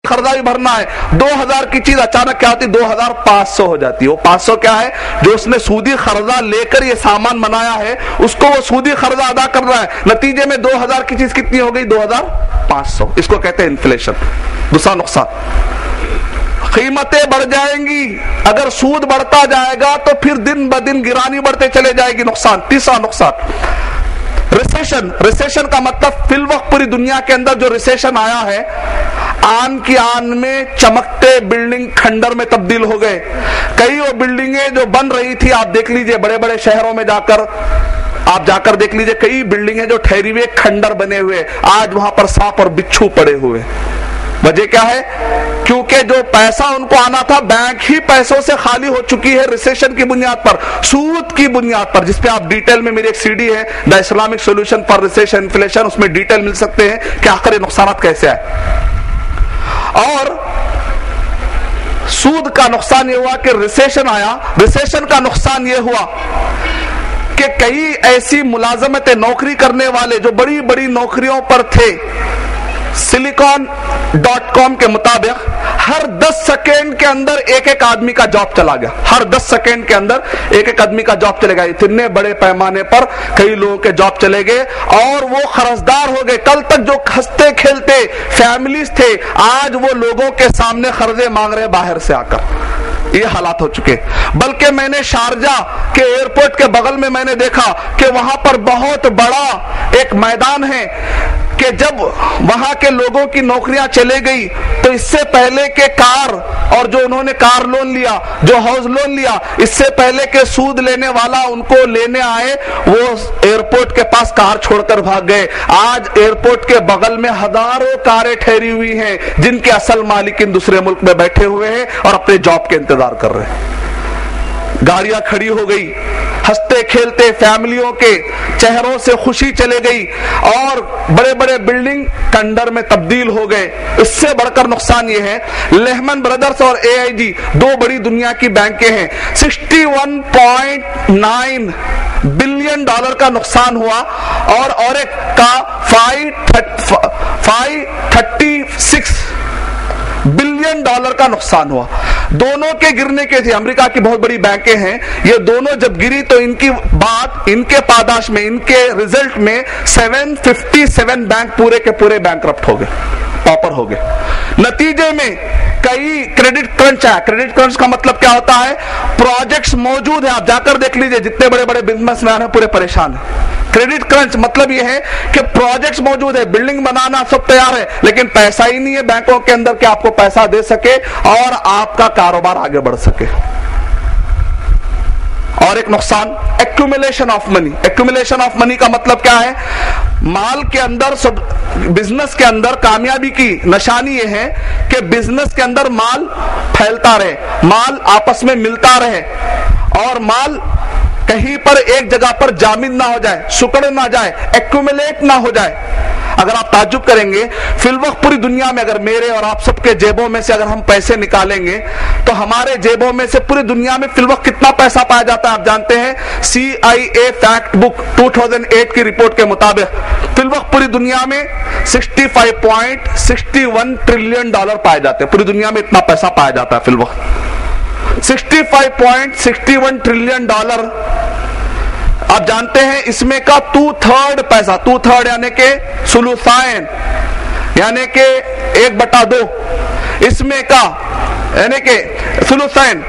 قرضہ بھی بھرنا ہے, 2000 کی چیز اچانک کیا ہوتی, 2500 ہو جاتی ہے. وہ 500 کیا ہے, جو اس نے سودی قرضہ لے کر یہ سامان بنایا ہے اس کو وہ سودی قرضہ ادا کر رہا ہے, نتیجے میں 2000 کی چیز کتنی ہو گئی, 2500. اس کو کہتے ہیں انفلیشن. دوسرا نقصان, قیمتیں بڑھ جائیں گی. اگر سود بڑھتا جائے گا تو پھر دن بدن گرانی بڑھتے چلے جائے گی. نقصان. تیسرا نقصان ریسیشن. ریسیشن کا مطلب فی الوقت پوری دنیا کے اندر جو ریسیشن آیا ہے, آن کی آن میں چمکتے بلڈنگ کھنڈر میں تبدیل ہو گئے. کئی وہ بلڈنگیں جو بن رہی تھی, آپ دیکھ لیجئے بڑے بڑے شہروں میں آپ جا کر دیکھ لیجئے, کئی بلڈنگیں جو ٹھہری ہوئے کھنڈر بنے ہوئے, آج وہاں پر سانپ اور بچھو پڑے ہوئے. وجہ کیا ہے, کیونکہ جو پیسہ ان کو آنا تھا بینک ہی پیسوں سے خالی ہو چکی ہے ریسیشن کی بنیاد پر, سود کی بنیاد پر, جس پہ آپ ڈیٹیل میں میری ایک سی ڈی ہے the Islamic solution for recession inflation, اس میں ڈیٹیل مل سکتے ہیں کہ آخر یہ نقصانات کیسے آئے. اور سود کا نقصان یہ ہوا کہ ریسیشن آیا. ریسیشن کا نقصان یہ ہوا کہ کئی ایسی ملازمتیں, نوکری کرنے والے جو بڑی بڑی نوکریوں پر تھے, سلیکون.com کے مطابق ہر 10 سیکنڈ کے اندر ایک آدمی کا جاب چلا گیا. ہر 10 سیکنڈ کے اندر ایک آدمی کا جاب چلے گا. اتنے بڑے پیمانے پر کئی لوگوں کے جاب چلے گئے اور وہ قرضدار ہو گئے. کل تک جو ہنستے کھیلتے فیملیز تھے, آج وہ لوگوں کے سامنے قرضے مانگ رہے باہر سے آ کر. یہ حالات ہو چکے. بلکہ میں نے شارجہ کے ایئرپورٹ کے بغل میں نے دیکھا کہ وہاں پر بہت بڑا ایک میدان ہے کہ جب وہاں کے لوگوں کی نوکریاں چلے گئی تو اس سے پہلے کہ کار, اور جو انہوں نے کار لون لیا, جو ہاؤس لون لیا, اس سے پہلے کہ سود لینے والا ان کو لینے آئے, وہ ایئرپورٹ کے پاس کار چھوڑ کر بھاگ گئے. آج ایئرپورٹ کے بغل میں ہزاروں کاریں ٹھہری ہوئی ہیں جن کے اصل مالکین دوسرے ملک میں بیٹھے ہوئے ہیں اور اپنے جاب کے انتظار کر رہے ہیں. گاڑیاں کھڑی ہو گئی, ہنستے کھیلتے فیملیوں کے چہروں سے خوشی چلے گئی اور بڑے بڑے بلڈنگ کنڈر میں تبدیل ہو گئے. اس سے بڑھ کر نقصان یہ ہے, لیہمن برادرز اور AIG دو بڑی دنیا کی بینکیں ہیں, $61.9 بلین کا نقصان ہوا اور ایک کا 536 بلین ڈالر کا نقصان ہوا. دونوں کے گرنے کے تھے. امریکہ کی بہت بڑی بینکیں ہیں, یہ دونوں جب گری تو ان کی بات, ان کے پاداش میں, ان کے ریزلٹ میں 757 بینک پورے کے پورے بینکرپٹ ہو گئے, پاپر ہو گئے. نتیجے میں کئی کریڈٹ کرنچ آیا. کریڈٹ کرنچ کا مطلب کیا ہوتا ہے, پروجیکٹس موجود ہیں, آپ جا کر دیکھ لیجئے, جتنے بڑے بڑے بزنس مین ہیں پورے پریشان ہیں. کریڈٹ کرنچ مطلب یہ ہے کہ پروجیکٹس موجود ہے, بلڈنگ بنانا سب تیار ہے, لیکن پیسہ ہی نہیں ہے بینکوں کے اندر کہ آپ کو پیسہ دے سکے اور آپ کا کاروبار آگے بڑھ سکے. اور ایک نقصان, accumulation of money. Accumulation of money کا مطلب کیا ہے, مال کے اندر, بزنس کے اندر کامیابی کی نشانی یہ ہے کہ بزنس کے اندر مال پھیلتا رہے, مال آپس میں ملتا رہے اور مال کہیں پر ایک جگہ پر جامد نہ ہو جائے, سکڑ نہ جائے, ایکومولیٹ نہ ہو جائے. اگر آپ تعجب کریں گے, فی الوقت پوری دنیا میں اگر میرے اور آپ سب کے جیبوں میں سے اگر ہم پیسے نکالیں گے تو ہمارے جیبوں میں سے پوری دنیا میں فی الوقت کتنا پیسہ پایا جاتا ہے آپ جانتے ہیں؟ CIA فیکٹ بک 2008 کی رپورٹ کے مطابق فی الوقت پوری دنیا میں $65.61 ٹریلین پائے جاتے ہیں. پوری دنیا میں اتنا پیسہ پایا جاتا ہے فی الوقت, $65.61 ٹریلین. آپ جانتے ہیں اس میں کا 2/3 پیسہ, 2/3 یعنی کہ ثلثین, یعنی کہ 1/2, اس میں کا یعنی کہ ثلثین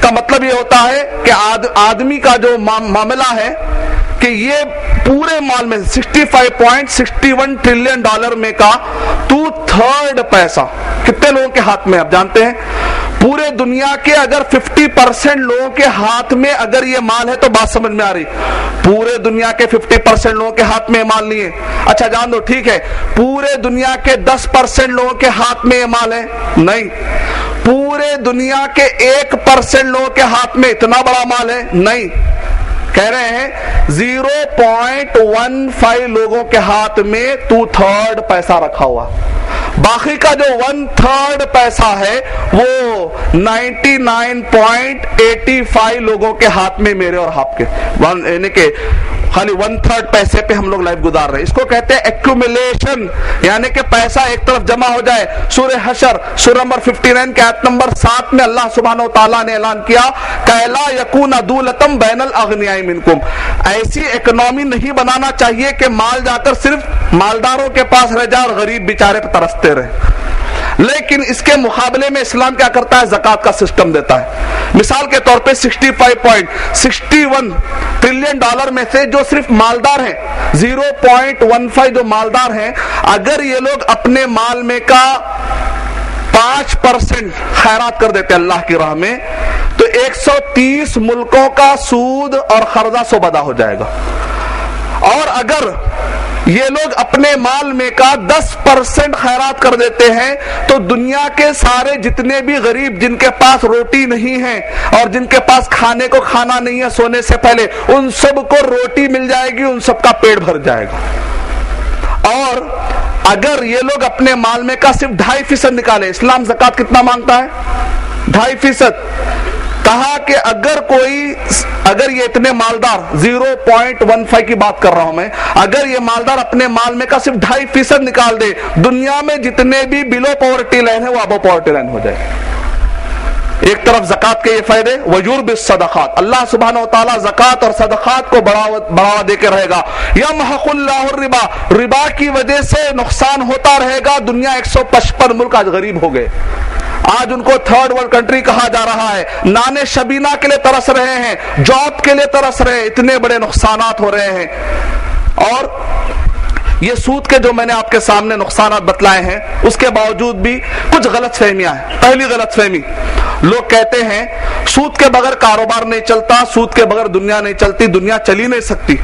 کا مطلب یہ ہوتا ہے کہ آدمی کا جو معاملہ ہے کہ یہ پورے مال میں $65.61 ٹریلین میں کا 2/3 پیسہ کتنے لوگوں کے ہاتھ میں آپ جانتے ہیں؟ پورے دنیا کے اگر 50% لوگوں کے ہاتھ میں اگر یہ مال ہے تو بات سمجھ میں آ رہی, پورے دنیا کے 50% لوگوں کے ہاتھ میں یہ مال نہیں ہے. اچھا جان دو, ٹھیک ہے, پورے دنیا کے 10% لوگوں کے ہاتھ میں یہ مال ہے نہیں, پورے دنیا کے 1% لوگوں کے ہاتھ میں اتنا بڑا مال ہے نہیں. کہہ رہے ہیں 0.15 لوگوں کے ہاتھ میں 2/3 پیسہ رکھا ہوا, باقی کا جو 1/3 پیسہ ہے وہ 99.85 لوگوں کے ہاتھ میں, میرے اور آپ کے, یعنی کہ خالی 1/3 پیسے پہ ہم لوگ لائف گزار رہے ہیں. اس کو کہتے ہیں ایکومولیشن، یعنی کہ پیسہ ایک طرف جمع ہو جائے. سورہ حشر سورہ نمبر 59 کے آیت نمبر 7 میں اللہ سبحانہ و تعالیٰ نے اعلان کیا کہ لا یکون دولتم بین الاغنیاء منکم، ایسی اکنامی نہیں بنانا چاہیے کہ مال جا کر صرف مالداروں کے پاس رہ جائے اور غریب بیچارے پہ ترستے رہے. لیکن اس کے مقابلے میں اسلام کیا کرتا ہے؟ زکوٰۃ کا سسٹم دیتا ہے. مثال کے طور پہ 65.61 ٹریلین ڈالر میں سے جو صرف مالدار ہیں 0.15 جو مالدار ہیں، اگر یہ لوگ اپنے مال میں کا 5% خیرات کر دیتے اللہ کی راہ میں، تو 130 ملکوں کا سود اور قرضہ سوبدا ہو جائے گا. اور اگر یہ لوگ اپنے مال میں کا 10% خیرات کر دیتے ہیں تو دنیا کے سارے جتنے بھی غریب جن کے پاس روٹی نہیں ہے اور جن کے پاس کھانے کو کھانا نہیں ہے سونے سے پہلے، ان سب کو روٹی مل جائے گی، ان سب کا پیٹ بھر جائے گا. اور اگر یہ لوگ اپنے مال میں کا صرف 2.5% نکالے، اسلام زکوٰۃ کتنا مانگتا ہے؟ 2.5%. کہا کہ اگر یہ اتنے مالدار 0.15 کی بات کر رہا ہوں میں، اگر یہ مالدار اپنے مال میں کا صرف 2.5% نکال دے، دنیا میں جتنے بھی بلو پاورٹی لائن ہے وہ ابو پاورٹی لائن ہو جائے. ایک طرف زکوٰۃ کے یہ فائدے، وجوب الصدقات، اللہ سبحانہ و تعالیٰ زکوٰۃ اور صدقات کو بڑھاوا دے کے رہے گا. یمحق اللہ الربا، ربا کی وجہ سے نقصان ہوتا رہے گا. دنیا 155 ملک آج غریب ہو گئے، آج ان کو تھرڈ ورلڈ کنٹری کہا جا رہا ہے. نانے شبینہ کے لیے ترس رہے ہیں، جاب کے لیے ترس رہے ہیں، اتنے بڑے نقصانات ہو رہے ہیں. اور یہ سود کے جو میں نے آپ کے سامنے نقصانات بتلائے ہیں، اس کے باوجود بھی کچھ غلط فہمیاں ہیں. پہلی غلط فہمی، لوگ کہتے ہیں سود کے بغیر کاروبار نہیں چلتا، سود کے بغیر دنیا نہیں چلتی، دنیا چل ہی نہیں سکتی.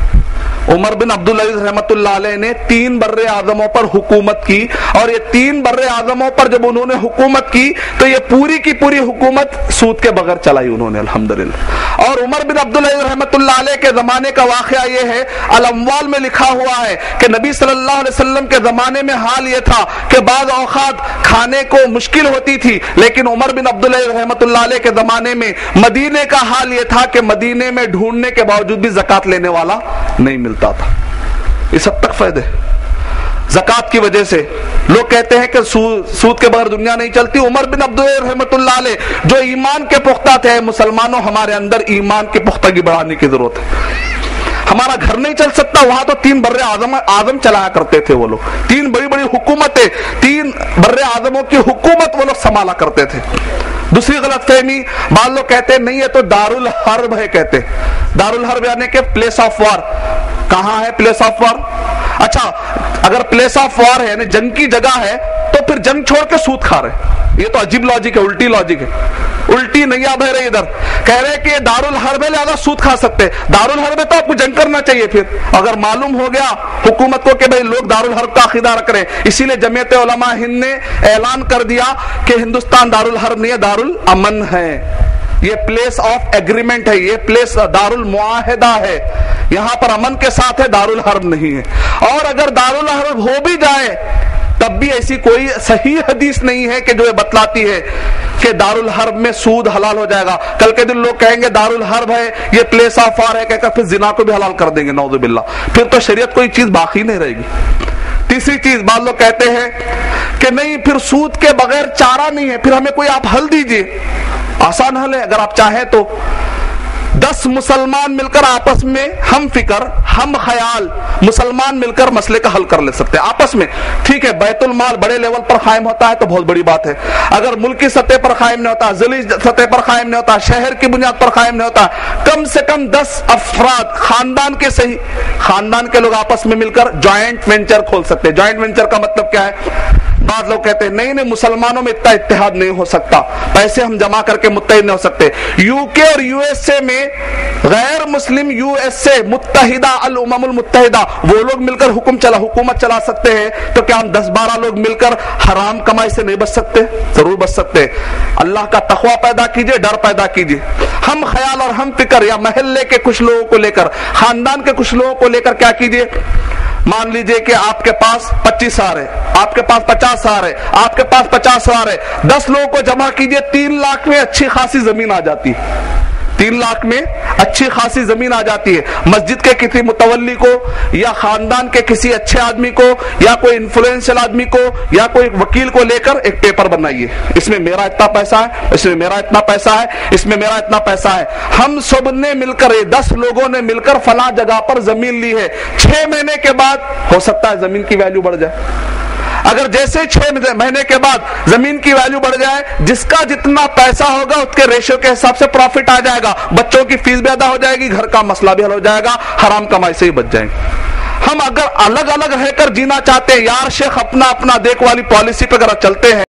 عمر بن عبدالعزیز رحمۃ اللہ علیہ نے 3 بر اعظموں پر حکومت کی، اور یہ 3 بر اعظموں پر جب انہوں نے حکومت کی تو یہ پوری کی پوری حکومت سود کے بغیر چلائی انہوں نے الحمدللہ. اور عمر بن عبدالعزیز رحمۃ اللہ علیہ کے زمانے کا واقعہ یہ ہے، الاموال میں لکھا ہوا ہے کہ نبی صلی اللہ علیہ وسلم کے زمانے میں حال یہ تھا کہ بعض اوقات کھانے کو مشکل ہوتی تھی، لیکن عمر بن عبدالعزیز رحمۃ اللہ علیہ کے زمانے میں مدینے کا حال یہ تھا کہ مدینے میں ڈھونڈنے کے باوجود بھی زکوٰۃ لینے والا نہیں ملتا تھا. اس حد تک فائدے زکوٰۃ کی وجہ سے. لوگ کہتے ہیں کہ سود کے بغیر دنیا نہیں چلتی. عمر بن عبدالعزیز رحمۃ اللہ علیہ جو ایمان کے پختہ تھے، مسلمانوں ہمارے اندر ایمان کی پختگی بڑھانے کی ضرورت ہے. ہمارا گھر نہیں چل سکتا، وہاں تو 3 بر اعظم چلایا کرتے تھے وہ لوگ. 3 بڑی بڑی حکومتیں، 3 بر اعظموں کی حکومت وہ لوگ سنبھالا کرتے تھے. دوسری غلط فہمی، بعض لوگ کہتے ہیں نہیں یہ تو دارالحرب ہے. کہتے دارالحرب یعنی کہ پلیس آف وار. کہاں ہے پلیس آف وار؟ اچھا، اگر پلیس آف وار ہے یعنی جنگ کی جگہ ہے تو پھر جنگ چھوڑ کے سود کھا رہے. یہ تو عجیب لاجک ہے، الٹی لاجک ہے، الٹی نیا بہ رہی. ادھر کہہ رہے کہ یہ دارالحرب ہے لہذا سود کھا سکتے. دارالحرب ہے تو آپ کو جنگ کرنا چاہیے. پھر اگر معلوم ہو گیا حکومت کو کہ بھئی لوگ دارالحرب کا عقیدہ رکھ رہے ہیں، اسی لیے جمعیت علماء ہند نے اعلان کر دیا کہ ہندوستان دارالحرب نہیں ہے، دارالامن ہے. یہ پلیس آف ایگریمنٹ ہے، یہ پلیس دارالمعاہدہ ہے، یہاں پر امن کے ساتھ ہے، دارالحرب نہیں ہے. اور اگر دارالحرب ہو بھی جائے تب بھی ایسی کوئی صحیح حدیث نہیں ہے کہ جو یہ بتلاتی ہے کہ دارالحرب میں سود حلال ہو جائے گا. کل کے دن لوگ کہیں گے دارالحرب ہے، یہ پلیس آف وار ہے، کہہ کر پھر زنا کو بھی حلال کر دیں گے، نعوذ باللہ. پھر تو شریعت کوئی چیز باقی نہیں رہے گی. تیسری چیز، بعض لوگ کہتے ہیں کہ نہیں پھر سود کے بغیر چارہ نہیں ہے، پھر ہمیں کوئی آپ حل دیجئے. آسان حل ہے، اگر آپ چاہیں تو 10 مسلمان مل کر آپس میں ہم فکر ہم خیال مسلمان مل کر مسئلے کا حل کر لے سکتے ہیں آپس میں. ٹھیک ہے، بیت المال بڑے لیول پر قائم ہوتا ہے تو بہت بڑی بات ہے. اگر ملکی سطح پر قائم نہیں ہوتا، ضلعی سطح پر قائم نہیں ہوتا، شہر کی بنیاد پر قائم نہیں ہوتا، کم سے کم 10 افراد خاندان کے صحیح خاندان کے لوگ آپس میں مل کر جوائنٹ وینچر کھول سکتے ہیں. جوائنٹ وینچر کا مطلب کیا ہے؟ بعض لوگ کہتے ہیں نہیں مسلمانوں میں اتنا اتحاد نہیں ہو سکتا، پیسے ہم جمع کر کے متحد نہیں ہو سکتے. یو کے اور یو ایس اے میں غیر مسلم یو ایس اے متحدہ الامم المتحدہ وہ لوگ مل کر حکومت چلا سکتے ہیں. تو کیا ہم 10-12 لوگ مل کر حرام کمائی سے نہیں بچ سکتے؟ ضرور بچ سکتے. اللہ کا تقوی پیدا کیجئے، ڈر پیدا کیجئے. ہم خیال اور ہم فکر یا محلے کے کچھ لوگوں کو لے کر، خاندان کے کچھ لوگوں کو لے کر کیا کیجئے. مان لیجئے کہ آپ کے پاس 25 سال ہے، آپ کے پاس 50 سال ہے، آپ کے پاس 50 سال ہے. 10 لوگوں کو جمع کیجئے، 3 لاکھ میں اچھی خاصی زمین آ جاتی. 3 لاکھ میں اچھی خاصی زمین آ جاتی ہے، مسجد کے کسی متولی کو یا خاندان کے کسی اچھے آدمی کو یا کوئی انفلوئنشل آدمی کو یا کوئی وکیل کو لے کر ایک پیپر بنائیے، اس میں میرا اتنا پیسہ ہے، اس میں میرا اتنا پیسہ ہے، اس میں میرا اتنا پیسہ ہے، ہم سب نے مل کر 10 لوگوں نے مل کر فلاں جگہ پر زمین لی ہے، 6 مہینے کے بعد ہو سکتا ہے زمین کی ویلیو بڑھ جائے۔ اگر جیسے 6 مہینے کے بعد زمین کی ویلیو بڑھ جائے، جس کا جتنا پیسہ ہوگا اس کے ریشو کے حساب سے پروفٹ آ جائے گا، بچوں کی فیس بھی ادا ہو جائے گی، گھر کا مسئلہ بھی حل ہو جائے گا، حرام کمائی سے ہی بچ جائیں گے۔ ہم اگر الگ الگ رہ کر جینا چاہتے ہیں، یار شیخ اپنا اپنا دیکھ والی پالیسی پہ اگر چلتے ہیں